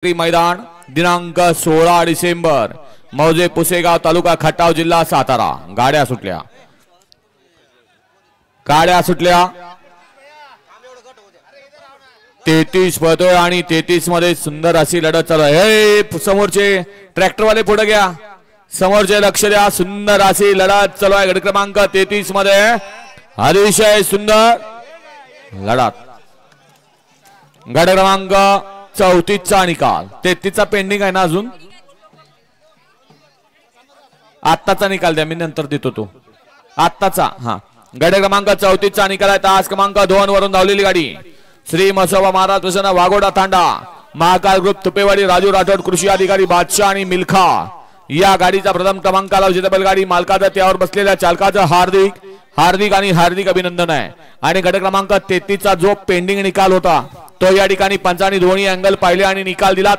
मैदान दिनांक 16 डिसेंबर मौजे पुसेगाव तालुका खटाव जिल्हा सातारा। गाड्या सुटल्या 33 पळतोय आणि 33 मध्ये सुंदर अशी लढत चालू आहे। समोरचे ट्रॅक्टरवाले पुढे घ्या, समोरचे लक्ष द्या, सुंदर अशी लढत चालू आहे। गट क्रमांक 33 मध्ये अतिशय सुंदर लढत। गट क्रमांक 34 चा निकाल, 33 चा पेंडिंग आहे ना अजून, आत्ताचा निकाल द्या, मी नंतर देतो तो आत्ताचा। हा, गट क्रमांक 34 चा निकाल आहे। तास क्रमांक 2 वरून धावलेली गाडी श्री मसोबा महाराज प्रसन्न वाघोडा तांडा महाकाल ग्रुप तुपेवाडी राजू राठोड कृषी अधिकारी बादशाह आणि मिल्खा या गाडीचा प्रथम क्रमांकाला विजेतेपद गाडी मालकाचा त्यावर बसलेल्या चालकाचं हार्दिक अभिनंदन आहे। आणि गट क्रमांक 33 चा जो पेंडिंग निकाल होता तो या ठिकाणी पंचांनी दोन्ही अँगल पाहिले आणि निकाल दिला।